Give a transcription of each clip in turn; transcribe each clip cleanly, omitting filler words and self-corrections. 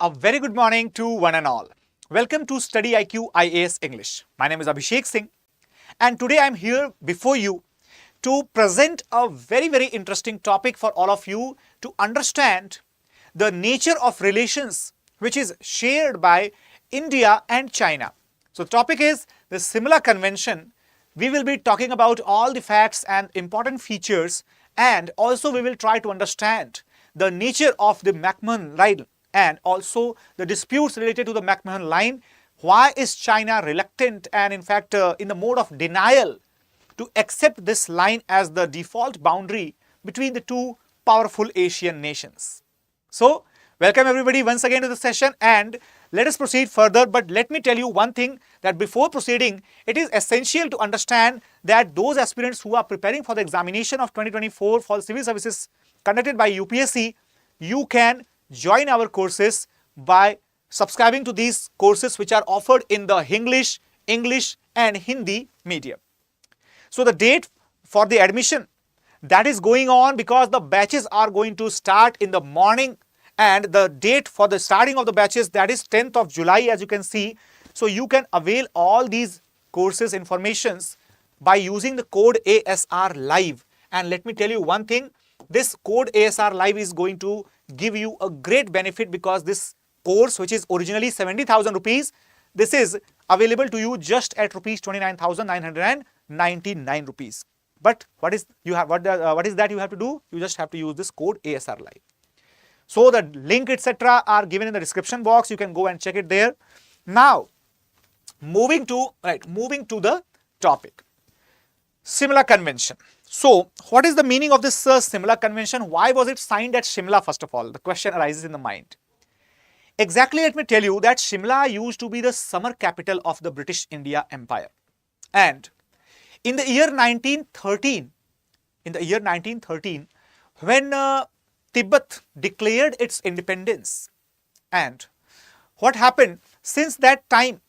A very good morning to one and all. Welcome to StudyIQ IAS English. My name is Abhishek Singh and today I am here before you to present a very interesting topic for all of you to understand the nature of relations which is shared by India and China. So the topic is the Simla Convention. We will be talking about all the facts and important features, and also we will try to understand the nature of the McMahon line and also the disputes related to the McMahon line. Why is China reluctant and in fact in the mode of denial to accept this line as the default boundary between the two powerful Asian nations? So welcome everybody once again to the session and let us proceed further. But let me tell you one thing, that before proceeding, it is essential to understand that those aspirants who are preparing for the examination of 2024 for the civil services conducted by UPSC, you can join our courses by subscribing to these courses which are offered in the English and Hindi medium. So the date for the admission, that is going on because the batches are going to start in the morning, and the date for the starting of the batches, that is 10th of July, as you can see. So you can avail all these courses informations by using the code ASR Live. And let me tell you one thing, this code ASR Live is going to give you a great benefit because this course, which is originally 70,000 rupees, this is available to you just at rupees 29,999 rupees. But what is that you have to do? You just have to use this code ASR Live. So the link etc. are given in the description box. You can go and check it there. Now, moving to the topic, Simla Convention. So, what is the meaning of this Simla Convention? Why was it signed at Shimla? First of all, the question arises in the mind. Exactly, let me tell you that Shimla used to be the summer capital of the British India Empire. And in the year 1913, when Tibet declared its independence, and what happened since that time,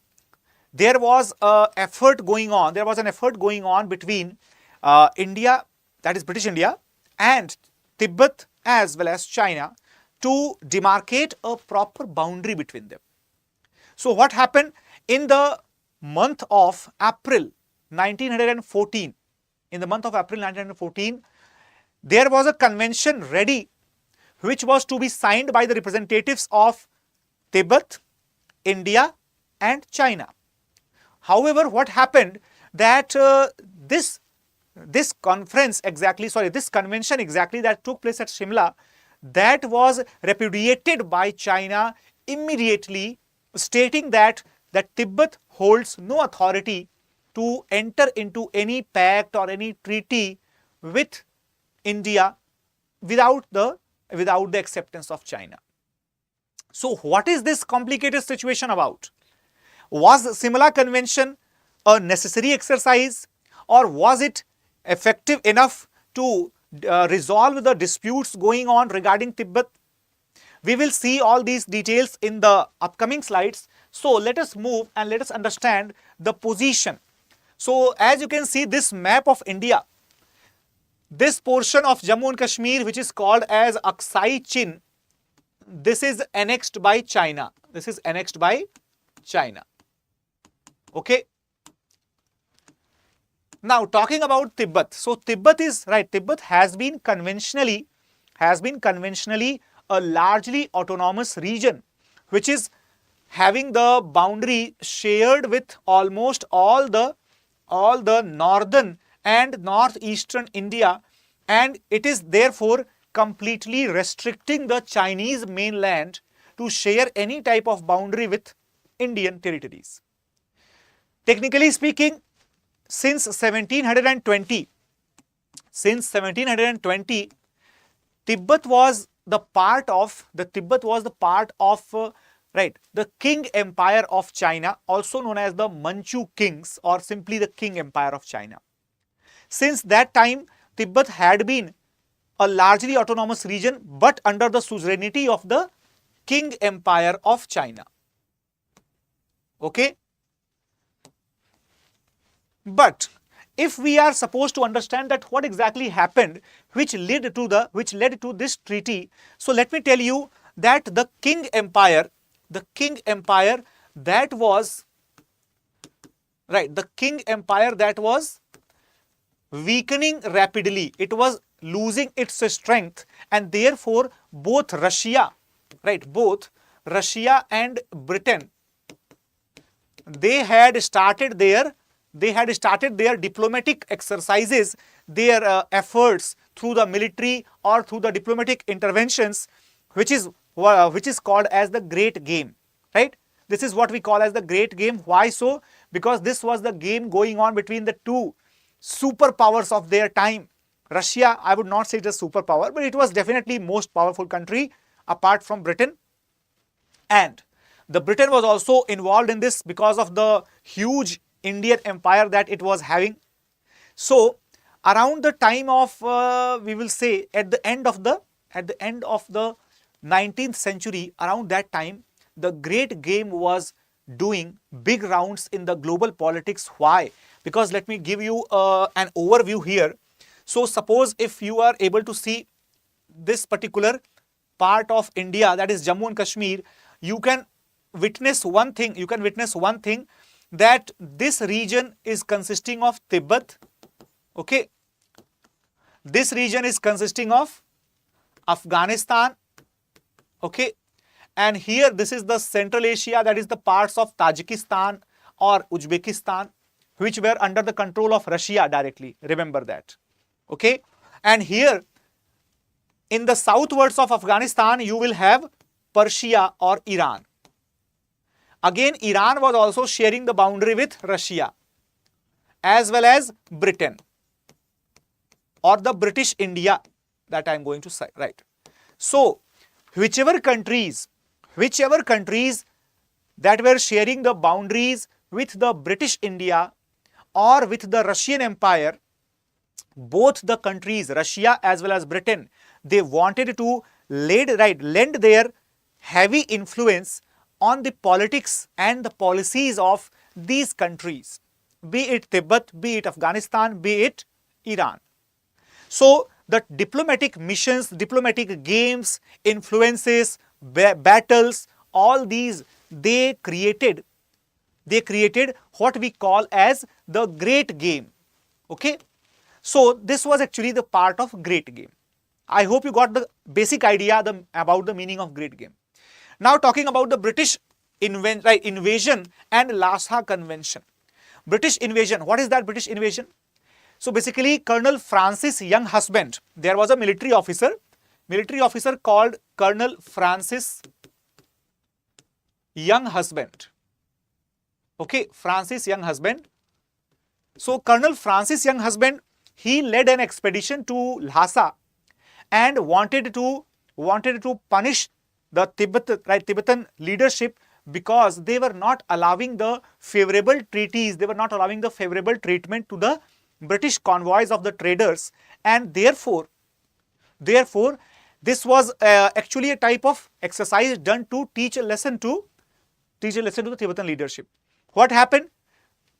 there was an effort going on between India, that is British India, and Tibet as well as China to demarcate a proper boundary between them. So what happened in the month of April 1914, there was a convention ready which was to be signed by the representatives of Tibet, India and China. However, what happened that this convention exactly that took place at Shimla, that was repudiated by China immediately, stating that Tibet holds no authority to enter into any pact or any treaty with India without the acceptance of China. So what is this complicated situation about? Was the Simla Convention a necessary exercise, or was it effective enough to resolve the disputes going on regarding Tibet? We will see all these details in the upcoming slides. So let us move and let us understand the position. So as you can see, this map of India, this portion of Jammu and Kashmir, which is called as Aksai Chin, this is annexed by China. Okay. Now talking about Tibet. So Tibet has been conventionally a largely autonomous region, which is having the boundary shared with almost all the northern and northeastern India, and it is therefore completely restricting the Chinese mainland to share any type of boundary with Indian territories. Technically speaking, since 1720, Tibet was the part of the King Empire of China, also known as the Manchu Kings or simply the King Empire of China. Since that time, Tibet had been a largely autonomous region but under the suzerainty of the King Empire of China. Okay. But if we are supposed to understand that what exactly happened which led to this treaty, so let me tell you that the King Empire the Qing Empire that was, right, the Qing Empire that was weakening rapidly. It was losing its strength, and therefore both Russia, right, both Russia and Britain, they had started their diplomatic exercises, their efforts through the military or through the diplomatic interventions, which is called as the Great Game, right? This is what we call as the Great Game. Why so? Because this was the game going on between the two superpowers of their time. Russia, I would not say it is a superpower, but it was definitely most powerful country apart from Britain. And the Britain was also involved in this because of the huge Indian empire that it was having. So around the time of we will say at the end of the 19th century, around that time, the Great Game was doing big rounds in the global politics. Why? Because let me give you an overview here. So suppose if you are able to see this particular part of India, that is Jammu and Kashmir, you can witness one thing, that this region is consisting of Tibet, okay? This region is consisting of Afghanistan, okay? And here this is the Central Asia, that is the parts of Tajikistan or Uzbekistan, which were under the control of Russia directly, remember that, okay? And here in the southwards of Afghanistan, you will have Persia or Iran. Again, Iran was also sharing the boundary with Russia as well as Britain or the British India that I am going to say, right? So whichever countries that were sharing the boundaries with the British India or with the Russian Empire, both the countries, Russia as well as Britain, they wanted to lend their heavy influence on the politics and the policies of these countries, be it Tibet, be it Afghanistan, be it Iran. So the diplomatic missions, diplomatic games, influences, battles, all these, they created what we call as the Great Game, okay? So this was actually the part of Great Game. I hope you got the basic idea about the meaning of Great Game. Now talking about the British invasion and Lhasa Convention. British invasion, what is that British invasion? So basically Colonel Francis Young Husband, there was a military officer called Colonel Francis Young Husband. Okay, Francis Young Husband. So Colonel Francis Young Husband, he led an expedition to Lhasa and wanted to punish the Tibetan leadership because they were not allowing the favorable treaties, they were not allowing the favorable treatment to the British convoys of the traders, and therefore this was actually a type of exercise done to teach a lesson to the Tibetan leadership. What happened?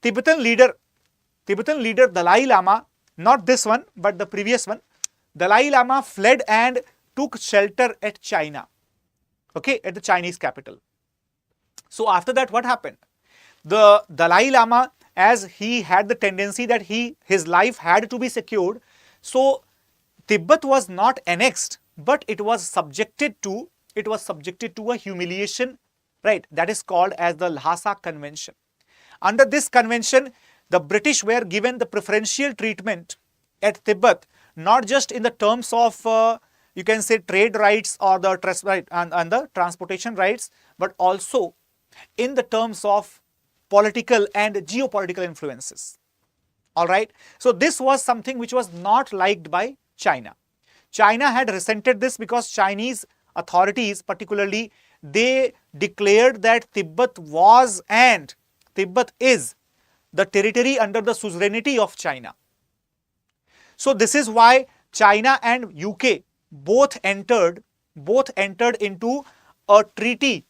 Tibetan leader Dalai Lama, not this one but the previous one, Dalai Lama fled and took shelter at China, okay, at the Chinese capital. So after that, what happened? The Dalai Lama, as he had the tendency that his life had to be secured, so Tibet was not annexed, but it was subjected to a humiliation, right? That is called as the Lhasa Convention. Under this convention, the British were given the preferential treatment at Tibet, not just in the terms of you can say trade rights or the and the transportation rights, but also in the terms of political and geopolitical influences. All right. So this was something which was not liked by China. China had resented this because Chinese authorities particularly, they declared that Tibet was and Tibet is the territory under the suzerainty of China. So this is why China and UK both entered into a treaty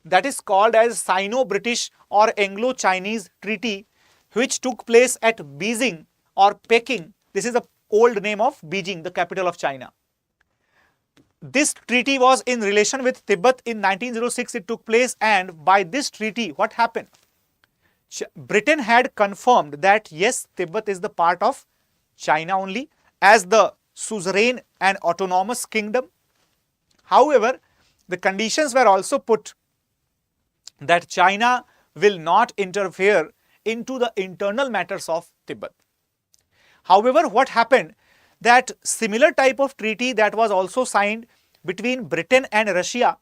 that is called as Sino-British or Anglo-Chinese Treaty, which took place at Beijing or Peking. This is the old name of Beijing, the capital of China. This treaty was in relation with Tibet. In 1906 it took place, and by this treaty what happened? Britain had confirmed that yes, Tibet is the part of China only as the suzerain and autonomous kingdom. However, the conditions were also put that China will not interfere into the internal matters of Tibet. However, what happened? That similar type of treaty that was also signed between Britain and Russia,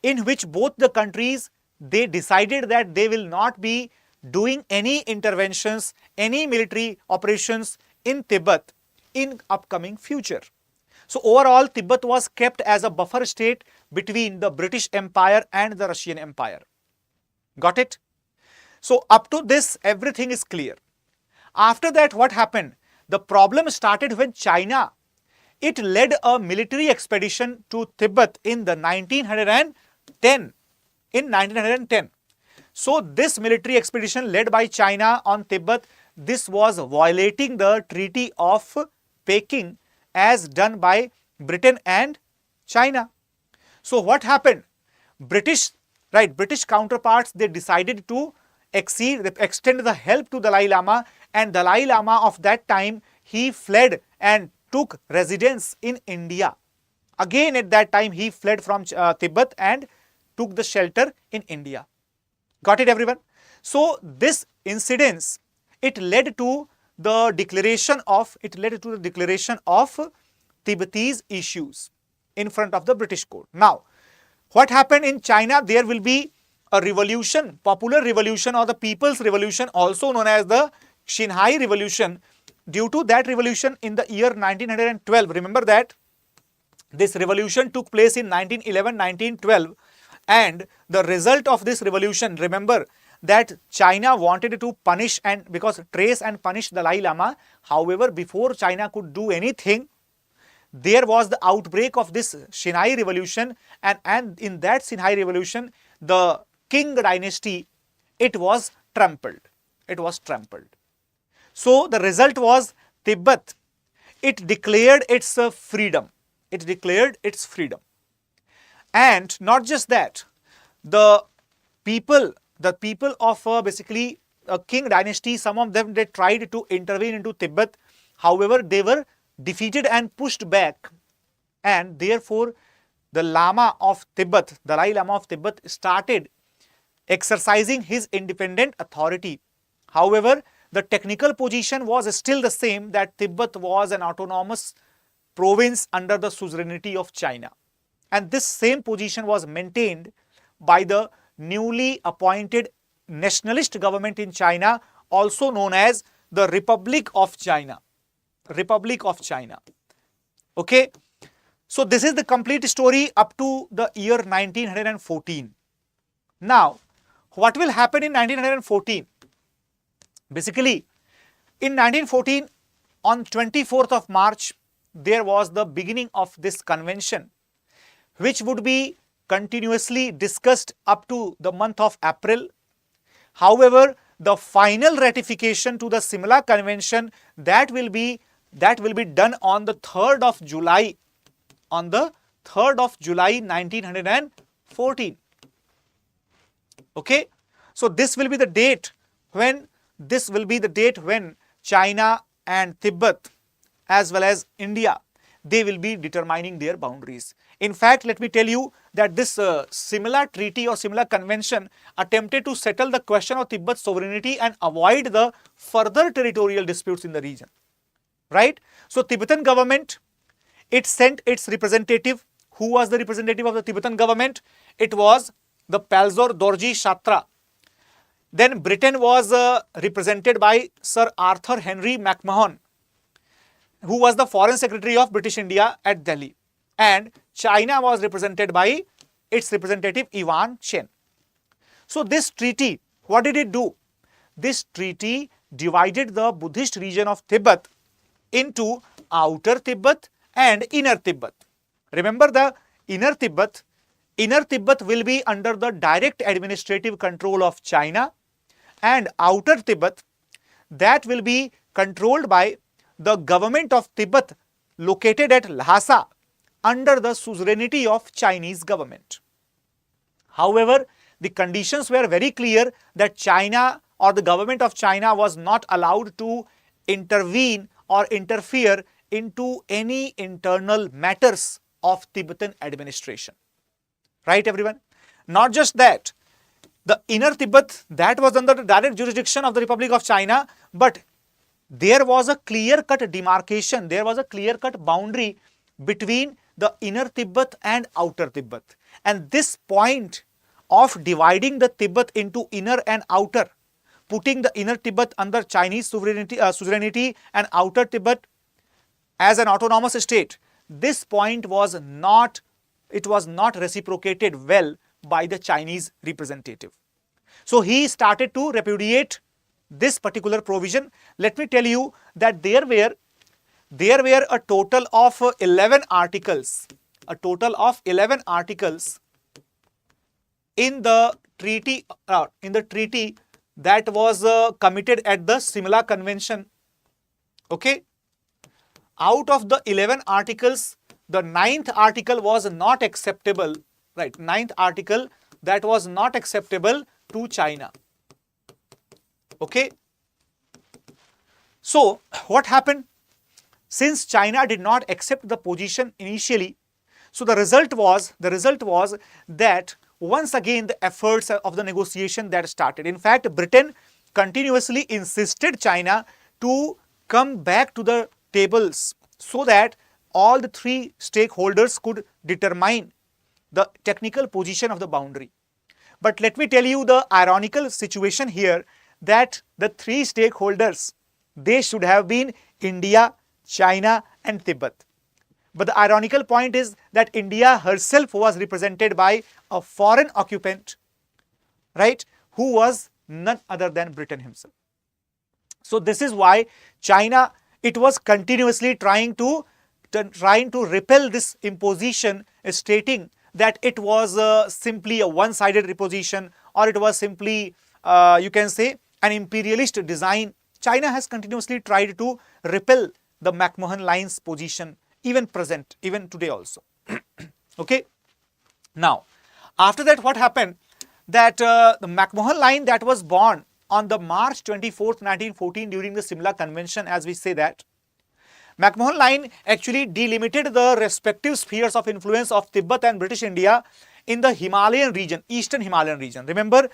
in which both the countries, they decided that they will not be doing any interventions, any military operations in Tibet in upcoming future. So overall, Tibet was kept as a buffer state between the British Empire and the Russian Empire. Got it? So up to this, everything is clear. After that, what happened? The problem started when China, it led a military expedition to Tibet in the 1910. In 1910. So this military expedition led by China on Tibet, this was violating the Treaty of Peking as done by Britain and China. So what happened? British counterparts, they decided to extend the help to Dalai Lama, and Dalai Lama of that time, he fled and took residence in India. Again at that time he fled from Tibet and took the shelter in India. Got it, everyone? So this incidence, it led to the declaration of Tibetese issues in front of the British court. Now, what happened in China? There will be a revolution, popular revolution or the people's revolution, also known as the Xinhai revolution. Due to that revolution in the year 1912, remember that this revolution took place in 1911-1912, and the result of this revolution, remember that China wanted to punish and trace and punish Dalai Lama. However, before China could do anything, there was the outbreak of this Xinhai revolution, and in that Xinhai revolution, the Qing dynasty, it was trampled. So the result was Tibet, it declared its freedom. And not just that, the people of basically a Qing dynasty, some of them, they tried to intervene into Tibet. However, they were defeated and pushed back, and therefore the Dalai Lama of Tibet started exercising his independent authority. However, the technical position was still the same, that Tibet was an autonomous province under the suzerainty of China. And this same position was maintained by the newly appointed nationalist government in China, also known as the Republic of China. Okay. So this is the complete story up to the year 1914. Now, what will happen in 1914? Basically, in 1914, on 24th of March, there was the beginning of this convention, which would be continuously discussed up to the month of April. However, the final ratification to the Simla Convention, that will be done on the 3rd of July, 1914. Okay, so this will be the date when China and Tibet as well as India, they will be determining their boundaries. In fact, let me tell you that this similar treaty or similar convention attempted to settle the question of Tibet's sovereignty and avoid the further territorial disputes in the region. Right? So Tibetan government, it sent its representative. Who was the representative of the Tibetan government? It was the Palzor Dorji Shatra. Then Britain was represented by Sir Arthur Henry McMahon, who was the Foreign Secretary of British India at Delhi. And China was represented by its representative Yuan Chen. So this treaty, what did it do? This treaty divided the Buddhist region of Tibet into outer Tibet and inner Tibet. Remember, the inner Tibet will be under the direct administrative control of China, and outer Tibet, that will be controlled by the government of Tibet located at Lhasa under the suzerainty of Chinese government. However, the conditions were very clear that China or the government of China was not allowed to intervene or interfere into any internal matters of Tibetan administration. Right, everyone? Not just that, the inner Tibet, that was under the direct jurisdiction of the Republic of China, but there was a clear-cut demarcation, there was a clear-cut boundary between the inner Tibet and outer Tibet. And this point of dividing the Tibet into inner and outer, putting the inner Tibet under Chinese sovereignty and outer Tibet as an autonomous state, this point was not reciprocated well by the Chinese representative. So he started to repudiate this particular provision. Let me tell you that there were a total of 11 articles, in the treaty that was committed at the Simla Convention. Okay, out of the 11 articles, the 9th article was not acceptable, right? 9th article that was not acceptable to China. Okay, so what happened? Since China did not accept the position initially, so the result was that once again the efforts of the negotiation that started. In fact, Britain continuously insisted China to come back to the tables so that all the three stakeholders could determine the technical position of the boundary. But let me tell you the ironical situation here, that the three stakeholders, they should have been India, China and Tibet. But the ironical point is that India herself was represented by a foreign occupant, right, who was none other than Britain himself. So this is why China, it was continuously trying to repel this imposition, stating that it was simply a one-sided reposition, or it was simply, you can say, an imperialist design. China has continuously tried to repel the McMahon Line's position, even today also. Okay. Now, after that, what happened? That the McMahon Line that was born on the March 24th, 1914 during the Simla Convention, as we say that, McMahon Line actually delimited the respective spheres of influence of Tibet and British India in the Himalayan region, eastern Himalayan region. Remember,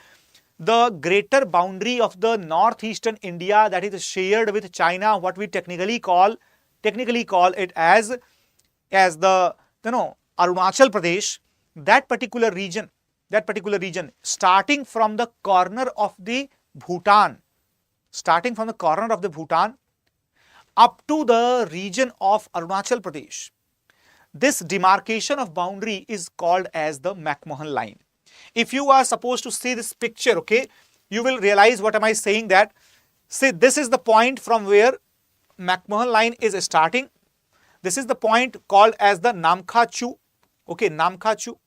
the greater boundary of the northeastern India that is shared with China, what we technically call it as the Arunachal Pradesh, that particular region, starting from the corner of the Bhutan, up to the region of Arunachal Pradesh, this demarcation of boundary is called as the McMahon Line. If you are supposed to see this picture, okay, you will realize what am I saying, that, see, this is the point from where McMahon Line is starting. This is the point called as the Namkha Chu. Okay, Namkha Chu.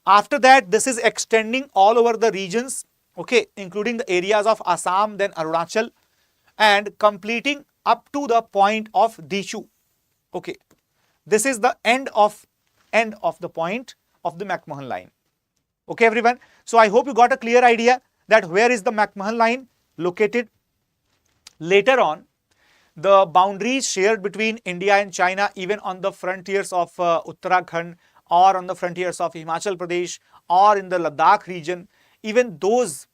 After that, this is extending all over the regions, okay, including the areas of Assam, then Arunachal, and completing up to the point of Dichu. Okay, this is the end of the point of the McMahon Line. Okay, everyone. So I hope you got a clear idea that where is the McMahon Line located. Later on, the boundaries shared between India and China, even on the frontiers of Uttarakhand, or on the frontiers of Himachal Pradesh, or in the Ladakh region, even those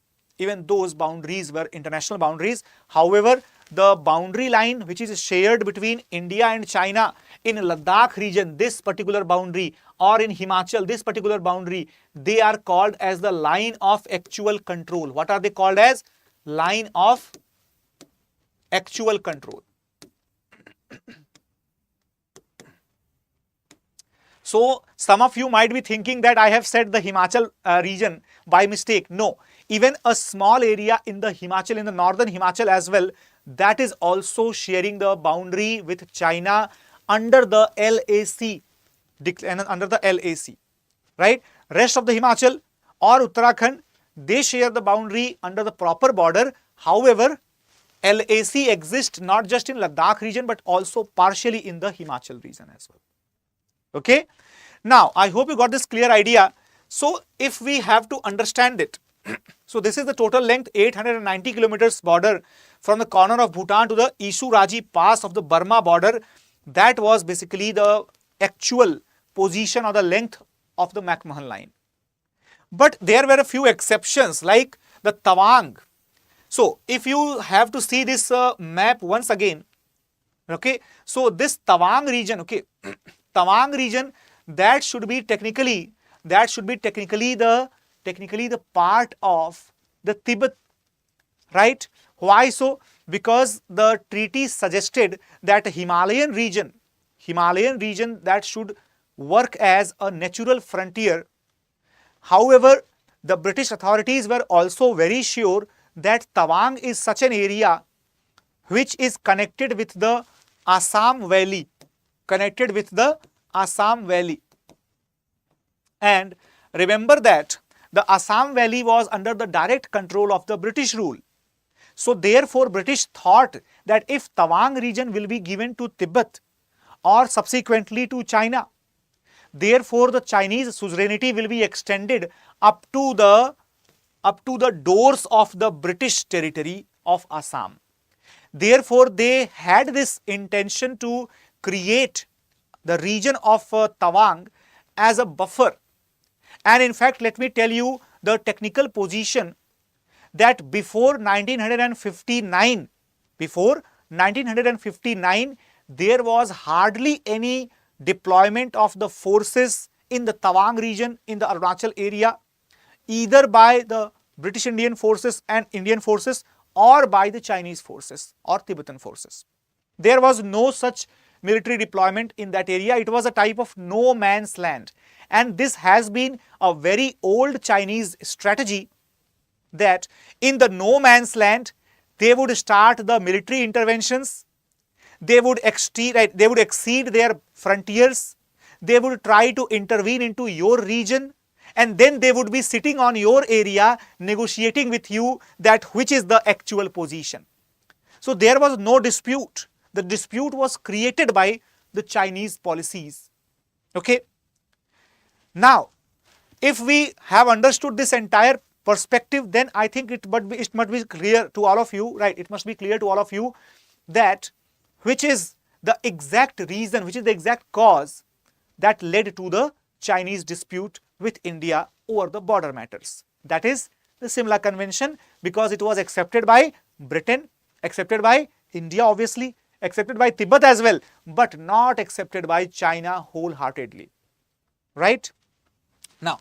boundaries were international boundaries. However, the boundary line which is shared between India and China in Ladakh region, this particular boundary, or in Himachal, this particular boundary, they are called as the line of actual control. What are they called as? Line of actual control. So some of you might be thinking that I have said the Himachal region by mistake. No, even a small area in the Himachal, in the northern Himachal as well, that is also sharing the boundary with China under the LAC, right? Rest of the Himachal or Uttarakhand, they share the boundary under the proper border. However, LAC exists not just in Ladakh region but also partially in the Himachal region as well. Okay, Now, I hope you got this clear idea. So, if we have to understand it, so this is the total length 890 kilometers border from the corner of Bhutan to the Isuraji Pass of the Burma border. That was basically the actual position or the length of the McMahon line. But there were a few exceptions like the Tawang. So, if you have to see this map once again, okay, so this Tawang region, okay, Tawang region, that should be technically the part of the Tibet, right? Why so? Because the treaty suggested that Himalayan region that should work as a natural frontier. However, the British authorities were also very sure that Tawang is such an area which is connected with the Assam Valley, and remember that the Assam Valley was under the direct control of the British rule. So therefore, British thought that if Tawang region will be given to Tibet or subsequently to China, therefore the Chinese suzerainty will be extended up to the doors of the British territory of Assam. Therefore, they had this intention to create the region of Tawang as a buffer. And in fact, let me tell you the technical position that before 1959, there was hardly any deployment of the forces in the Tawang region in the Arunachal area, either by the British Indian forces and Indian forces or by the Chinese forces or Tibetan forces. There was no such military deployment in that area. It was a type of no man's land. And this has been a very old Chinese strategy that in the no man's land, they would start the military interventions, they would exceed their frontiers, they would try to intervene into your region, and then they would be sitting on your area negotiating with you that which is the actual position. So there was no dispute. The dispute was created by the Chinese policies. Okay. Now, if we have understood this entire perspective, then I think it must be clear to all of you, right? It must be clear to all of you that which is the exact reason, which is the exact cause that led to the Chinese dispute with India over the border matters. That is the Simla Convention, because it was accepted by Britain, accepted by India obviously, accepted by Tibet as well, but not accepted by China wholeheartedly, right? Now,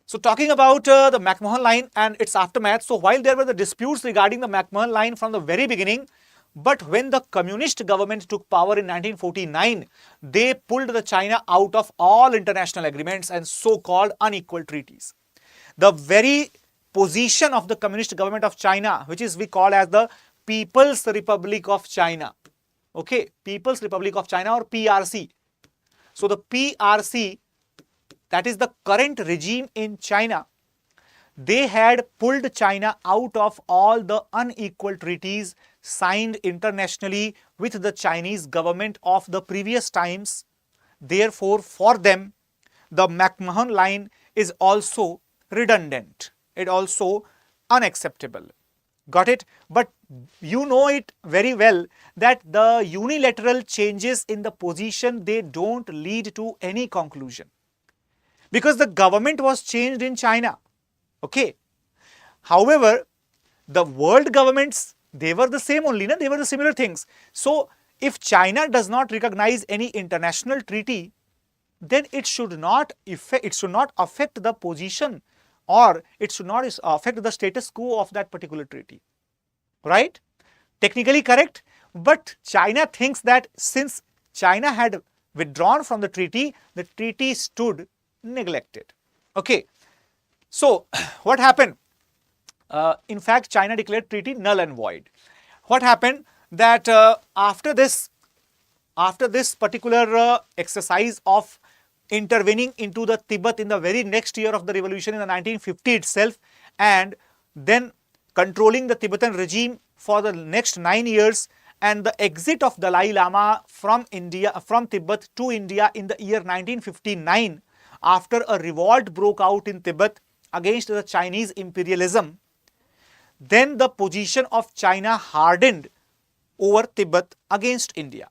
so talking about the McMahon line and its aftermath, so while there were the disputes regarding the McMahon line from the very beginning, but when the communist government took power in 1949, they pulled the China out of all international agreements and so-called unequal treaties. The very position of the communist government of China, which is we call as the People's Republic of China, okay, People's Republic of China or PRC. So the PRC, that is the current regime in China, they had pulled China out of all the unequal treaties signed internationally with the Chinese government of the previous times. Therefore, for them, the McMahon line is also redundant. It also unacceptable. Got it? But you know it very well that the unilateral changes in the position, they don't lead to any conclusion. Because the government was changed in China. Okay. However, the world governments, they were the same only, they were the similar things. So, if China does not recognize any international treaty, then it should not affect the position, or it should not affect the status quo of that particular treaty. Right? Technically correct, but China thinks that since China had withdrawn from the treaty stood neglected. Okay. So, what happened? In fact, China declared treaty null and void. What happened? That after this particular exercise of intervening into the Tibet in the very next year of the revolution in the 1950 itself, and then controlling the Tibetan regime for the next 9 years, and the exit of Dalai Lama from Tibet to India in the year 1959 after a revolt broke out in Tibet against the Chinese imperialism, then the position of China hardened over Tibet against India.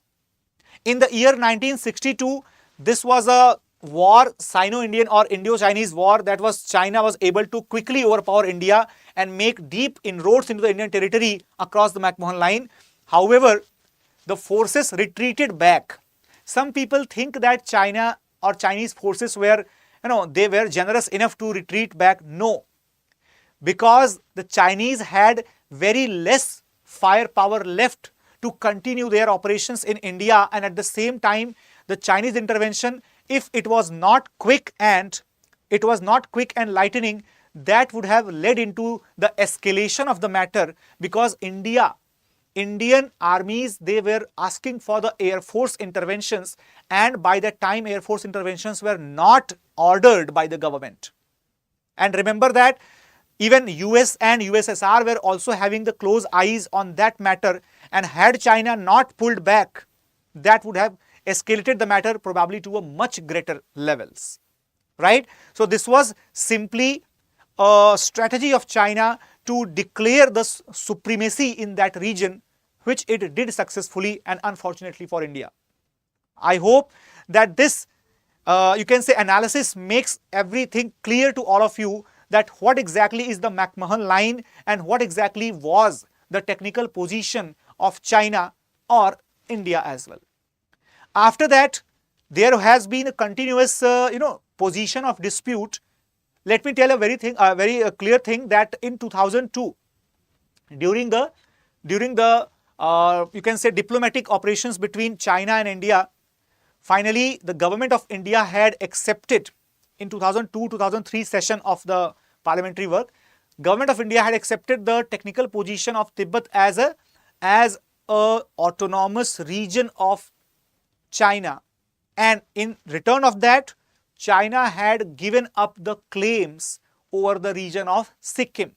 In the year 1962, this was a war, Sino-Indian or Indo-Chinese war, that was China was able to quickly overpower India and make deep inroads into the Indian territory across the McMahon Line. However, the forces retreated back. Some people think that China or Chinese forces were, they were generous enough to retreat back. No, because the Chinese had very less firepower left to continue their operations in India, and at the same time, the Chinese intervention, if it was not quick and lightning, that would have led into the escalation of the matter, because Indian armies, they were asking for the Air Force interventions, and by that time Air Force interventions were not ordered by the government. And remember that even US and USSR were also having the close eyes on that matter, and had China not pulled back, that would have escalated the matter probably to a much greater levels, right? So this was simply a strategy of China to declare the supremacy in that region, which it did successfully and unfortunately for India. I hope that this you can say analysis makes everything clear to all of you, that what exactly is the McMahon Line and what exactly was the technical position of China or India as well. After that, there has been a continuous position of dispute. Let me tell a very clear thing, that in 2002, during the you can say diplomatic operations between China and India, finally the government of India had accepted, in 2002-2003 session of the parliamentary work, government of India had accepted the technical position of Tibet as a autonomous region of China, and in return of that, China had given up the claims over the region of Sikkim.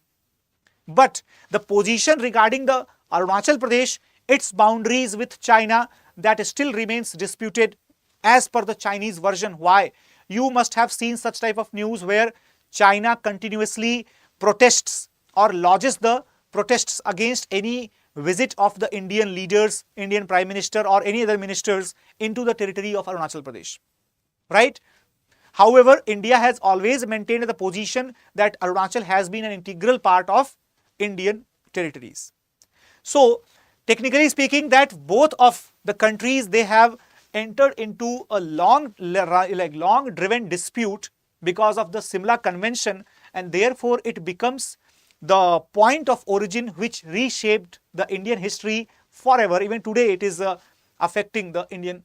But the position regarding the Arunachal Pradesh, its boundaries with China, that still remains disputed as per the Chinese version. Why? You must have seen such type of news where China continuously protests or lodges the protests against any visit of the Indian leaders, Indian Prime Minister or any other ministers into the territory of Arunachal Pradesh, right? However, India has always maintained the position that Arunachal has been an integral part of Indian territories. So, technically speaking, that both of the countries, they have entered into a long driven dispute because of the Simla Convention, and therefore it becomes the point of origin which reshaped the Indian history forever. Even today it is affecting the Indian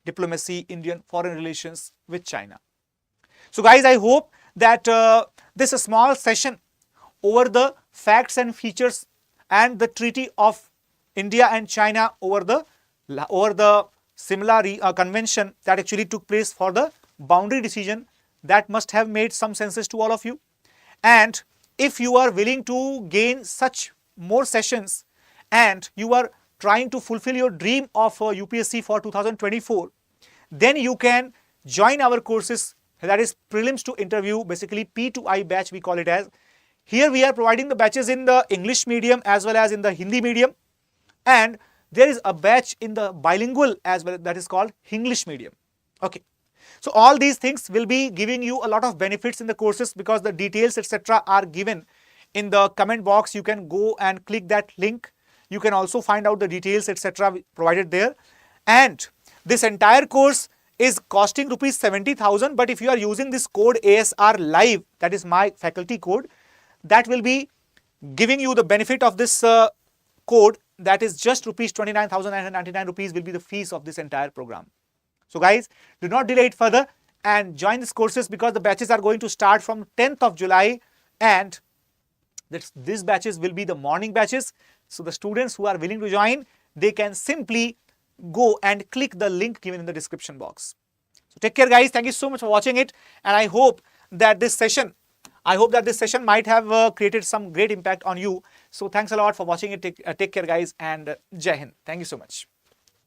diplomacy, Indian foreign relations with China. So guys, I hope that this small session over the facts and features and the treaty of India and China over the Simla convention that actually took place for the boundary decision, that must have made some senses to all of you. And if you are willing to gain such more sessions and you are trying to fulfill your dream of UPSC for 2024, then you can join our courses, that is Prelims to Interview, basically P2I batch we call it as. Here we are providing the batches in the English medium as well as in the Hindi medium, and there is a batch in the bilingual as well, that is called English medium. Okay. So all these things will be giving you a lot of benefits in the courses, because the details etc. are given in the comment box. You can go and click that link. You can also find out the details etc. provided there. And this entire course is costing rupees 70,000, but if you are using this code ASR Live, that is my faculty code, that will be giving you the benefit of this code, that is just rupees 29,999 rupees will be the fees of this entire program. So guys, do not delay it further and join these courses, because the batches are going to start from 10th of July, and these batches will be the morning batches. So the students who are willing to join, they can simply go and click the link given in the description box. So take care guys. Thank you so much for watching it, and I hope that this session I hope that this session might have created some great impact on you. So thanks a lot for watching it. Take care, guys, and Jai Hind. Thank you so much.